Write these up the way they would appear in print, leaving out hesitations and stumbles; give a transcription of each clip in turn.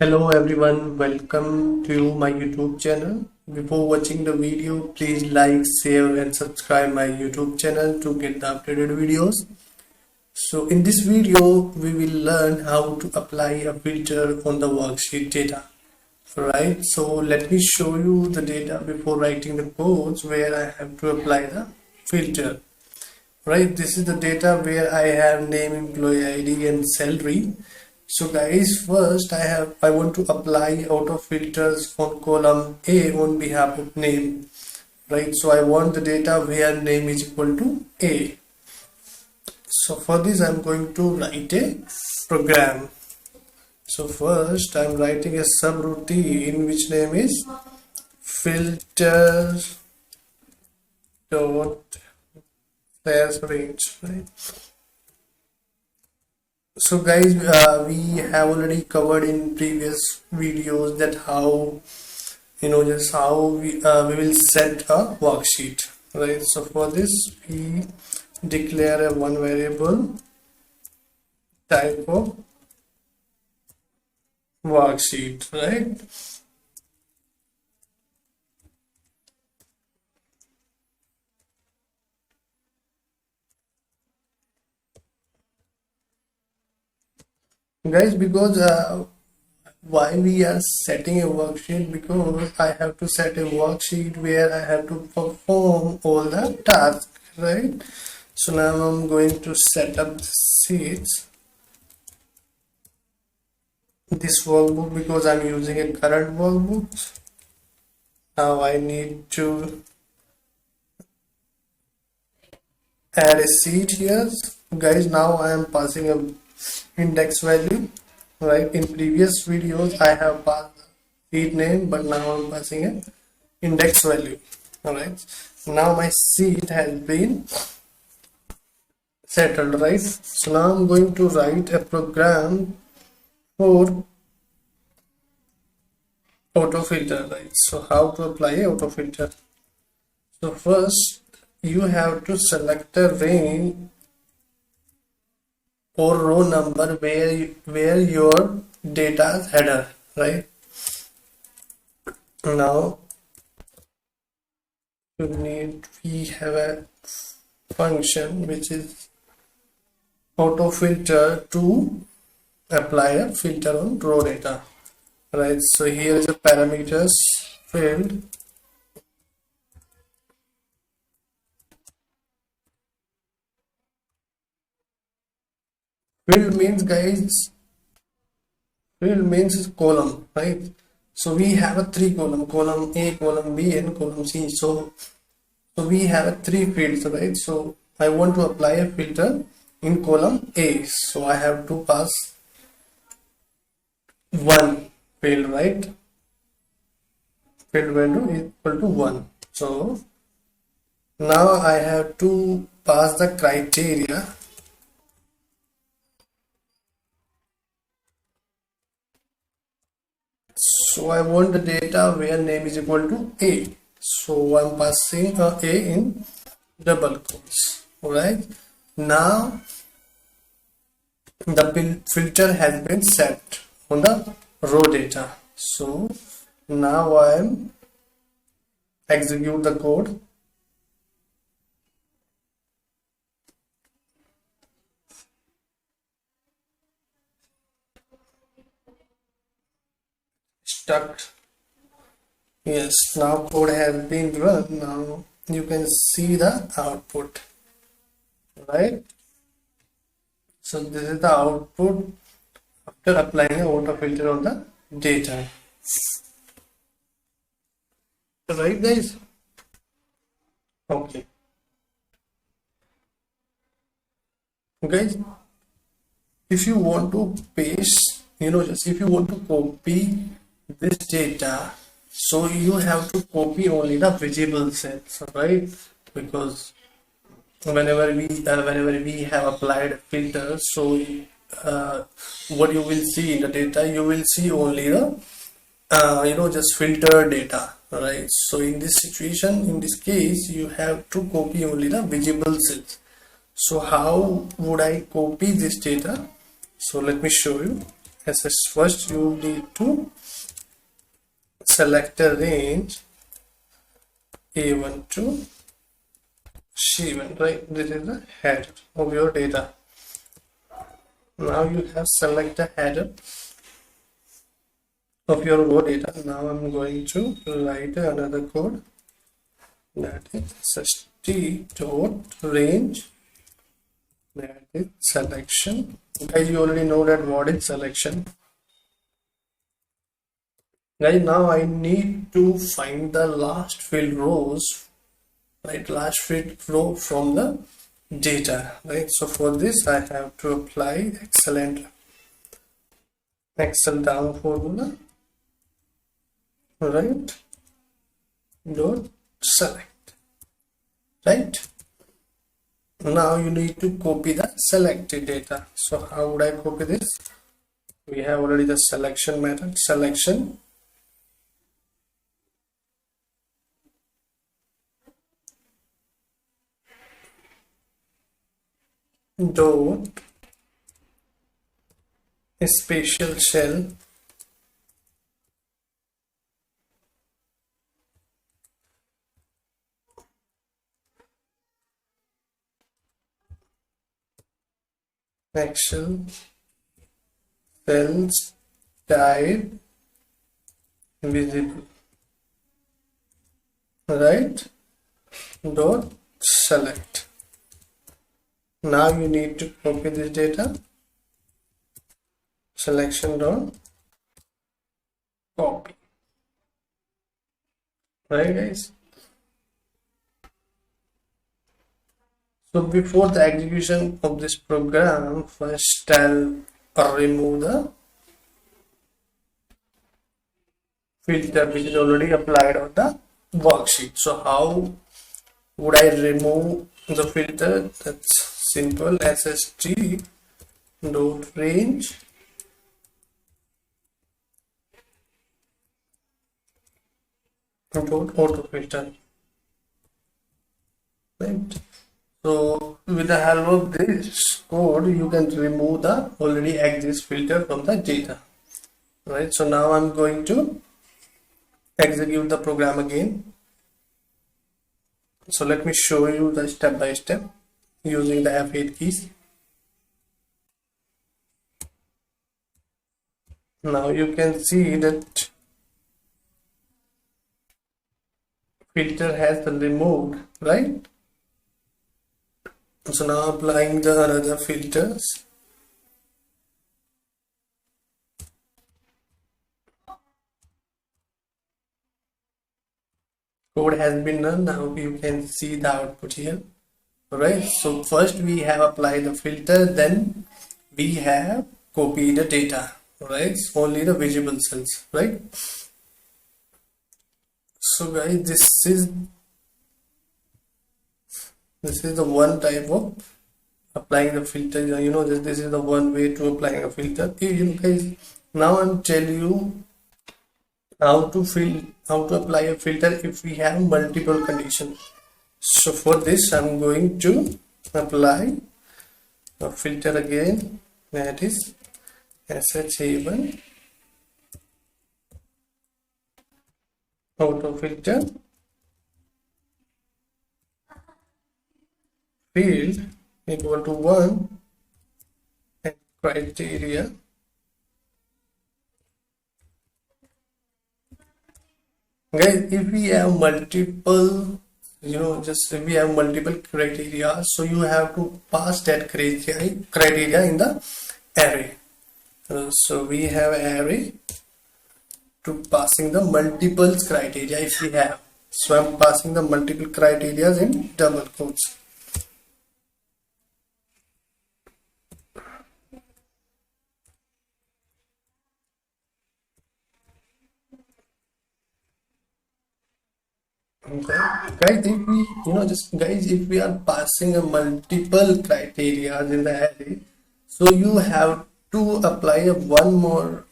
Hello everyone, welcome to my YouTube channel. Before watching the video, please like, share and subscribe my YouTube channel to get the updated videos. So in this video, we will learn how to apply a filter on the worksheet data. Right, so let me show you the data before writing the codes where I have to apply the filter. Right, this is the data where I have name, employee ID and salary. So guys, first I want to apply auto filters on column A on behalf of name. Right, so I want the data where name is equal to A. So for this I'm going to write a program. So first I'm writing a subroutine which name is filter dot range, right? So guys, we have already covered in previous videos that how just how we will set a worksheet, right? So for this we declare a one variable type of worksheet, right? Guys, because why we are setting a worksheet, because I have to set a worksheet where I have to perform all the tasks, right? So now I'm going to set up the sheets, this workbook, because I'm using a current workbook. Now I need to add a sheet here, guys. Now I am passing a index value, right? In previous videos I have passed the sheet name, but now I'm passing an index value. All right, now my sheet has been settled, right? So now I'm going to write a program for auto filter, right? So how to apply auto filter? So first you have to select a range or row number where your data header, right? Now we have a function which is auto filter to apply a filter on row data, right? So here is a parameters field. Field means, guys, field means is column, right? So we have a three column A, column B and column C. So we have a three fields, right? So I want to apply a filter in column A, so I have to pass one field, right? Field value is equal to 1. So now I have to pass the criteria. So I want the data where name is equal to A. So I'm passing A in double quotes. Alright. Now the filter has been set on the row data. So now I am execute the code. Stuck. Yes, now code has been run. Now you can see the output, right? So this is the output after applying a auto filter on the data, right guys? Okay, guys, if you want to paste, just if you want to copy this data, so you have to copy only the visible cells, right? Because whenever we have applied filters, so what you will see in the data, you will see only the just filter data, right? So in this situation, in this case, you have to copy only the visible cells. So how would I copy this data? So let me show you. First you need to select a range A1 to C1, right? This is the header of your data. Now you have select the header of your raw data. Now I'm going to write another code, that is sst dot range, that is selection. Guys, you already know that what is selection. Guys, now I need to find the last field rows, right? Last field row from the data, right? So for this I have to apply Excel down formula, right? Dot select, right? Now you need to copy the selected data. So how would I copy this? We have already the selection method, selection dot spatial cell Excel cells type visible, right? Dot select. Now you need to copy this data, selection dot copy, right guys? So before the execution of this program, first I'll remove the filter which is already applied on the worksheet. So how would I remove the filter? That's simple. SST dot range dot auto filter, right? So with the help of this code, you can remove the already exist filter from the data, right? So now I'm going to execute the program again. So let me show you the step by step using the F8 keys. Now you can see that filter has been removed, right? So now applying the another filters. Code has been done. Now you can see the output here. Alright, so first we have applied the filter, then we have copied the data, right? Only the visible cells, right? So guys, this is the one type of applying the filter. You know, this is the one way to applying a filter. You guys, now I'm telling you how to apply a filter if we have multiple conditions. So for this I'm going to apply a filter again, that is SH1 auto filter field equal to 1 and criteria guys. If we have multiple, if we have multiple criteria, so you have to pass that criteria in the array. So we have array to passing the multiple criteria if we have. So I'm passing the multiple criteria in double quotes. Okay, guys, if we are passing a multiple criteria in the array, so you have to apply a one more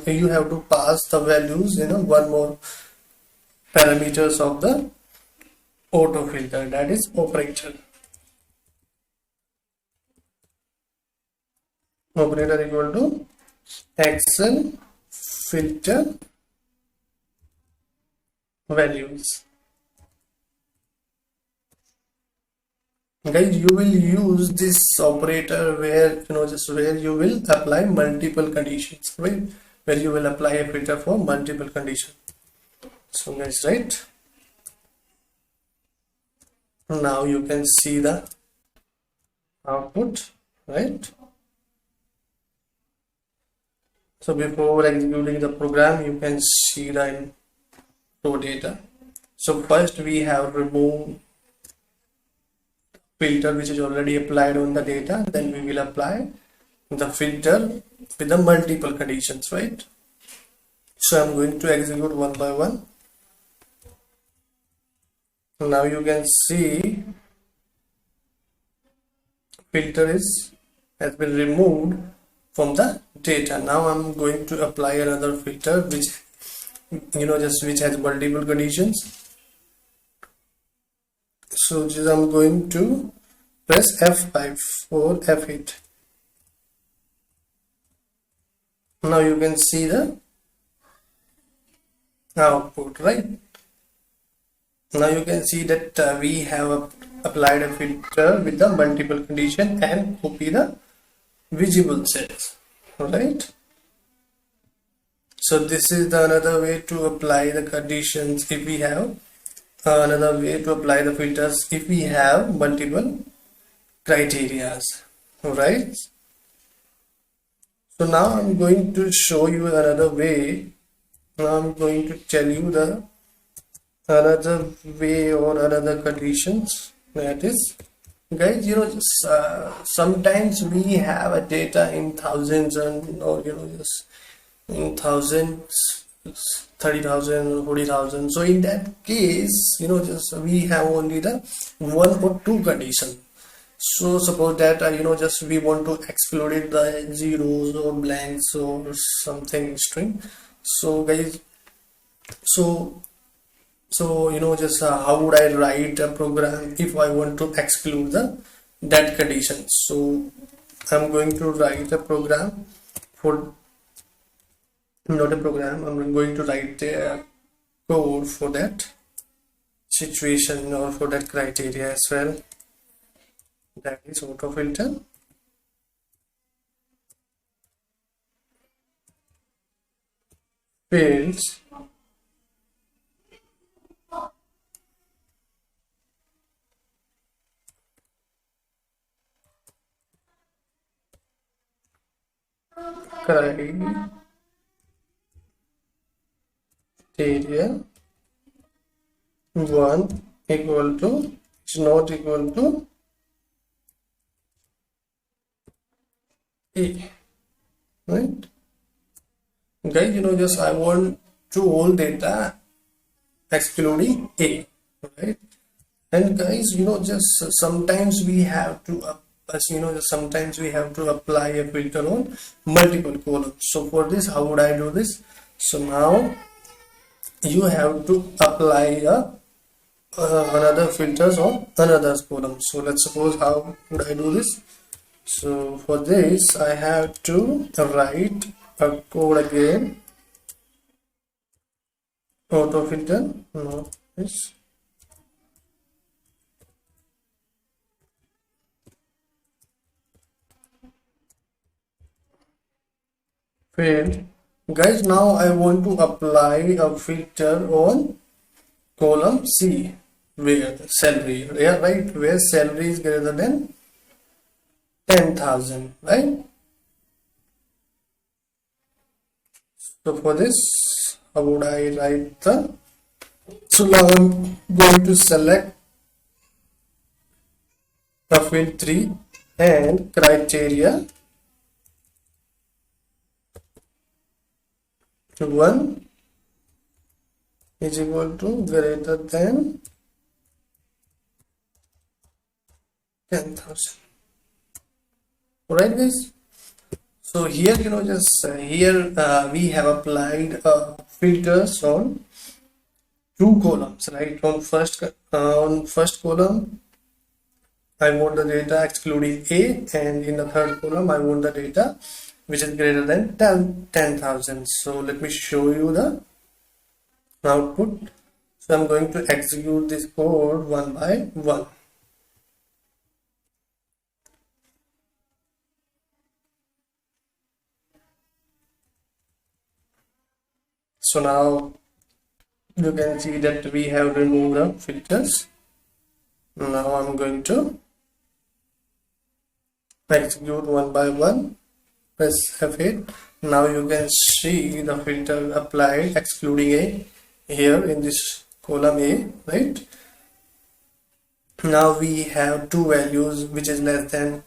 you have to pass the values, one more parameters of the auto filter, that is operator. operator equal to Excel filter values. Guys, you will use this operator where just where you will apply multiple conditions, right? Where you will apply a filter for multiple conditions. So guys, right now you can see the output, right? So before executing the program, you can see the input data. So first we have removed filter which is already applied on the data, then we will apply the filter with the multiple conditions, right? So I'm going to execute one by one. Now you can see filter has been removed from the data. Now I'm going to apply another filter which which has multiple conditions. So just I'm going to press F5 or F8. Now you can see the output, right? Now you can see that we have applied a filter with the multiple condition and copy the visible cells, right? So this is the another way to apply the conditions if we have another way to apply the filters if we have multiple criterias, right? So now I'm going to show you another way. Now I'm going to tell you the another way or another conditions, that is, guys, sometimes we have a data in thousands and just in thousands, 30,000 or 40,000. So in that case, just we have only the one or two condition. So suppose that just we want to explode the zeros or blanks or something string. So guys, so just how would I write a program if I want to exclude that condition? So I'm going to write a program for not a program. I'm going to write a code for that situation or for that criteria as well. That is auto filter. Fields criteria one equal to is not equal to A, right? Guys, just I want to hold data excluding A, right? And guys, just sometimes we have to sometimes we have to apply a filter on multiple columns. So for this, how would I do this? So now you have to apply another filters on another column. So let's suppose, how would I do this? So for this I have to write a code again. Auto filter, no, this failed. Guys, now I want to apply a filter on column C, where salary, yeah, right, where salary is greater than 10,000, right? So for this, how would I write the? So now I'm going to select the field 3 and criteria 1 is equal to greater than 10,000. Alright guys, so here just here we have applied filters on two columns, right? On first column I want the data excluding A, and in the third column I want the data which is greater than 10,000. So let me show you the output. So I'm going to execute this code one by one. So now you can see that we have removed the filters. Now I'm going to execute one by one. Press F8. Now you can see the filter applied excluding A here in this column A, right? Now we have two values which is less than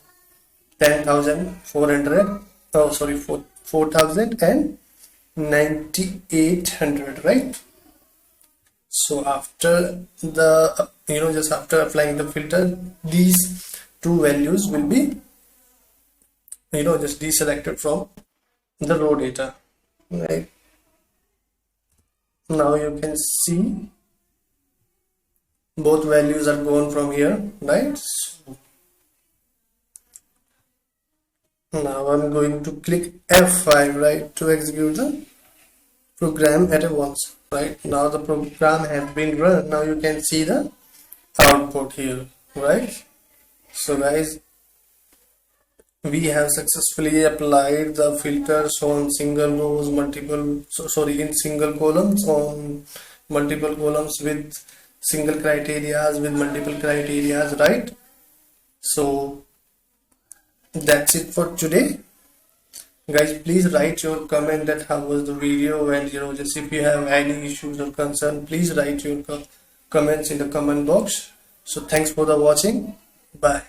10,400, oh sorry, 4,000 and 9,800, right? So after the just after applying the filter, these two values will be just deselected from the raw data, right? Now you can see both values are gone from here, right? Now I'm going to click F5, right, to execute the program at once. Right now the program has been run. Now you can see the output here, right? So guys, we have successfully applied the filters on single rows, in single columns, on multiple columns with single criterias, with multiple criterias, right? So that's it for today. Guys, please write your comment that how was the video, and just if you have any issues or concern, please write your comments in the comment box. So thanks for the watching. Bye.